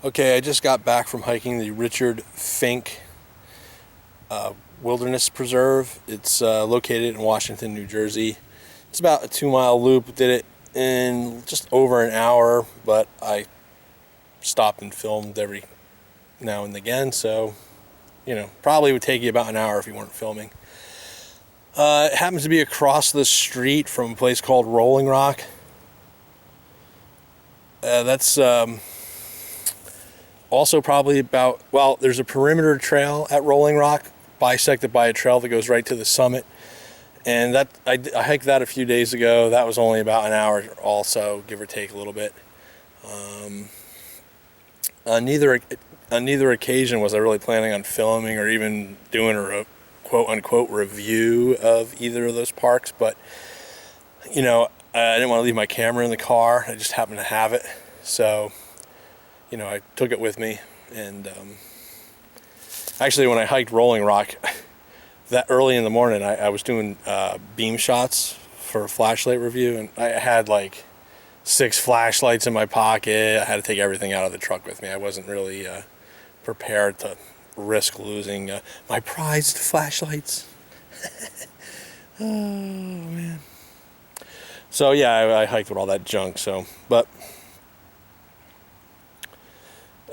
Okay, I just got back from hiking the Richard Fink Wilderness Preserve. It's located in Washington, New Jersey. It's about a 2-mile loop. Did it in just over an hour, but I stopped and filmed every now and again, so probably would take you about an hour if you weren't filming. It happens to be across the street from a place called Rolling Rock. That's also probably there's a perimeter trail at Rolling Rock, bisected by a trail that goes right to the summit. And that I hiked that a few days ago. That was only about an hour also, give or take a little bit. On neither occasion was I really planning on filming or even doing a quote-unquote review of either of those parks. But, I didn't want to leave my camera in the car. I just happened to have it. So, I took it with me. And actually, when I hiked Rolling Rock, that early in the morning, I was doing beam shots for a flashlight review. And I had like 6 flashlights in my pocket. I had to take everything out of the truck with me. I wasn't really prepared to risk losing my prized flashlights. Oh, man. So, yeah, I hiked with all that junk. But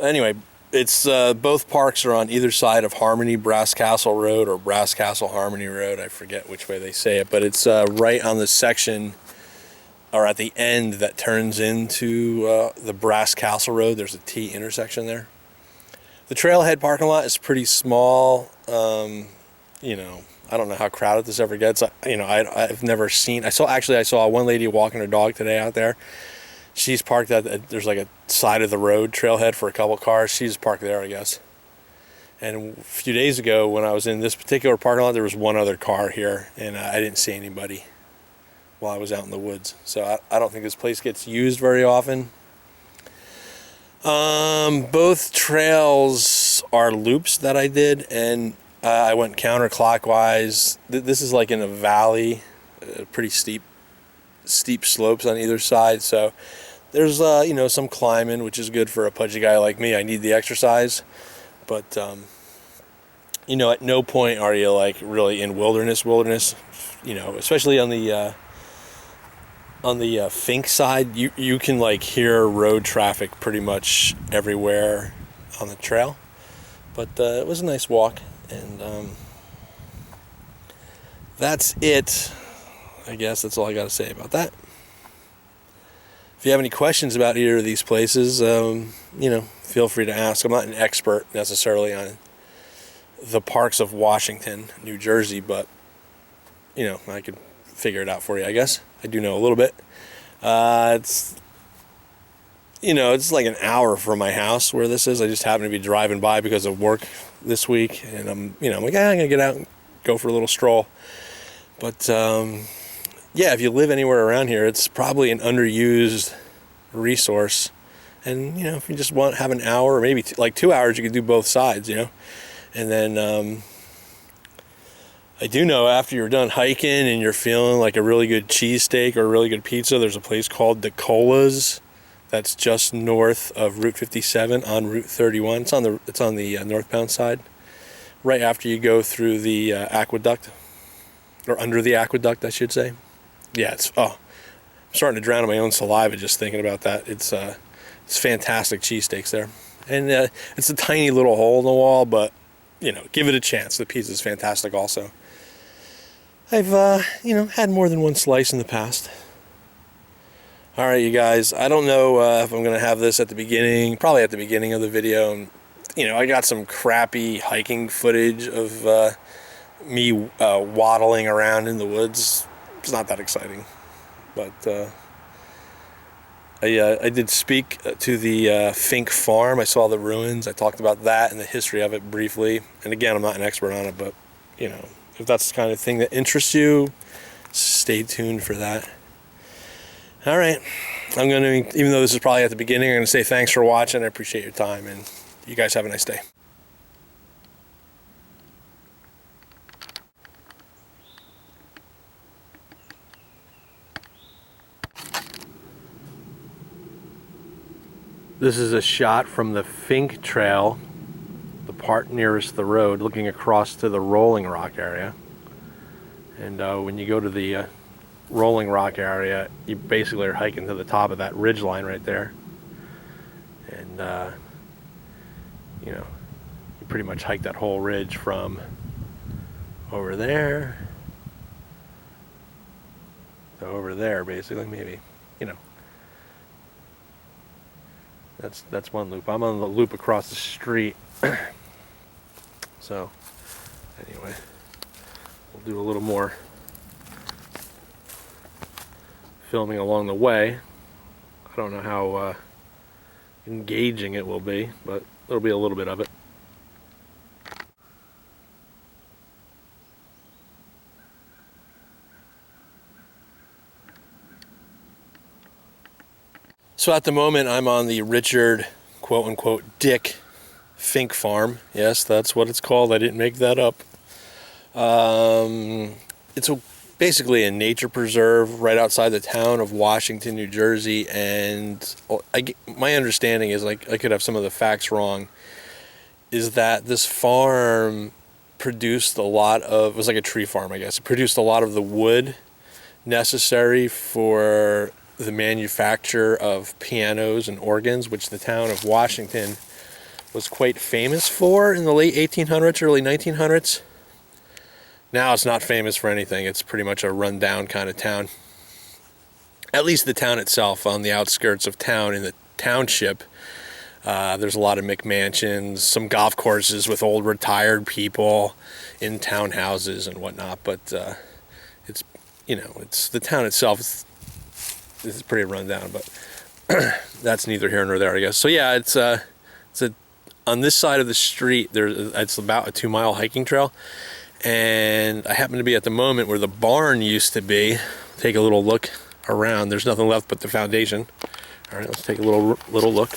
anyway, it's both parks are on either side of Harmony Brass Castle Road or Brass Castle Harmony Road. I forget which way they say it, but it's right on the section or at the end that turns into the Brass Castle Road. There's a T intersection there. The trailhead parking lot is pretty small. I don't know how crowded this ever gets. I've never seen. I saw one lady walking her dog today out there. She's parked there's like a side of the road trailhead for a couple cars. She's parked there, I guess. And a few days ago, when I was in this particular parking lot, there was one other car here, and I didn't see anybody while I was out in the woods. So I don't think this place gets used very often. Both trails are loops that I did, and I went counterclockwise. This is like in a valley, pretty steep slopes on either side. So there's some climbing, which is good for a pudgy guy like me. I need the exercise, but at no point are you like really in wilderness. Especially on the Fink side, you can like hear road traffic pretty much everywhere on the trail. But it was a nice walk, and that's it. I guess that's all I got to say about that. If you have any questions about either of these places, feel free to ask. I'm not an expert necessarily on the parks of Washington, New Jersey, but I could figure it out for you, I guess. I do know a little bit. It's like an hour from my house where this is. I just happen to be driving by because of work this week, and I'm like, I'm gonna get out and go for a little stroll. But if you live anywhere around here, it's probably an underused resource. And if you just have an hour or maybe 2 hours, you could do both sides. And then I do know after you're done hiking and you're feeling like a really good cheesesteak or a really good pizza, there's a place called DeCola's that's just north of Route 57 on Route 31. It's on the northbound side, right after you go through the aqueduct, or under the aqueduct, I should say. Yeah, I'm starting to drown in my own saliva just thinking about that. It's fantastic cheesesteaks there, and it's a tiny little hole in the wall, but give it a chance. The pizza's fantastic also. I've, had more than one slice in the past. All right, you guys. I don't know if I'm going to have this at the beginning, probably at the beginning of the video. And, I got some crappy hiking footage of me waddling around in the woods. It's not that exciting. But I did speak to the Fink farm. I saw the ruins. I talked about that and the history of it briefly. And again, I'm not an expert on it, but, if that's the kind of thing that interests you, stay tuned for that. All right. I'm going to, even though this is probably at the beginning, I'm going to say thanks for watching. I appreciate your time, and you guys have a nice day. This is a shot from the Fink Trail, the part nearest the road, looking across to the Rolling Rock area. And when you go to the Rolling Rock area, you basically are hiking to the top of that ridge line right there. And, you know, you pretty much hike that whole ridge from over there to over there, basically, maybe, you know. That's one loop. I'm on the loop across the street. So, anyway, we'll do a little more filming along the way. I don't know how engaging it will be, but there'll be a little bit of it. So at the moment, I'm on the Richard, quote-unquote, Dick Fink Farm. Yes, that's what it's called. I didn't make that up. It's basically a nature preserve right outside the town of Washington, New Jersey. And my understanding is, like, I could have some of the facts wrong, is that this farm produced a lot of, it was like a tree farm, I guess. It produced a lot of the wood necessary for the manufacture of pianos and organs, which the town of Washington was quite famous for in the late 1800s, early 1900s. Now it's not famous for anything. It's pretty much a rundown kind of town. At least the town itself, on the outskirts of town, in the township, there's a lot of McMansions, some golf courses with old retired people in townhouses and whatnot. But it's, you know, it's the town itself. It's pretty rundown, but that's neither here nor there, I guess. So yeah, it's on this side of the street. It's about a 2-mile hiking trail, and I happen to be at the moment where the barn used to be. Take a little look around. There's nothing left but the foundation. All right, let's take a little look.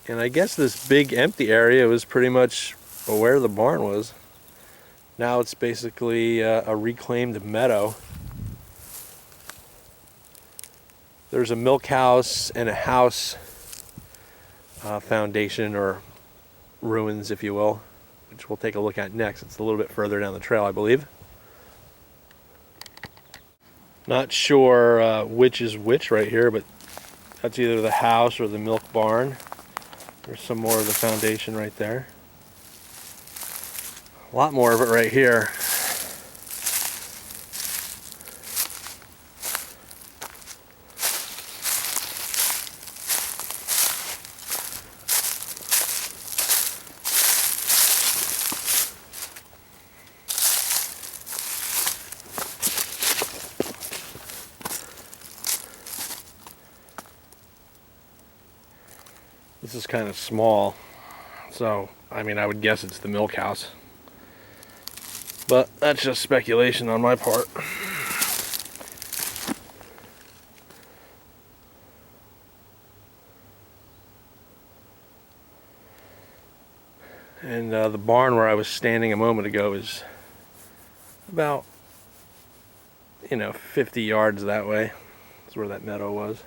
And I guess this big empty area was pretty much where the barn was. Now it's basically a reclaimed meadow. There's a milk house and a house foundation, or ruins, if you will, which we'll take a look at next. It's a little bit further down the trail, I believe. Not sure which is which right here, but that's either the house or the milk barn. There's some more of the foundation right there. A lot more of it right here. This is kind of small, so I mean, I would guess it's the milk house, but that's just speculation on my part. And the barn where I was standing a moment ago is about, 50 yards that way. That's where that meadow was.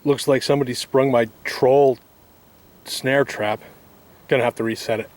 Looks like somebody sprung my troll snare trap. Gonna have to reset it.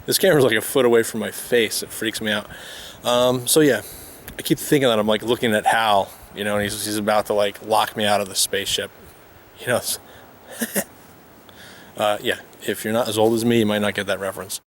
This camera's like a foot away from my face. It freaks me out. So yeah, I keep thinking that I'm like looking at Hal, you know, and he's about to like lock me out of the spaceship. You know, yeah, if you're not as old as me, you might not get that reference.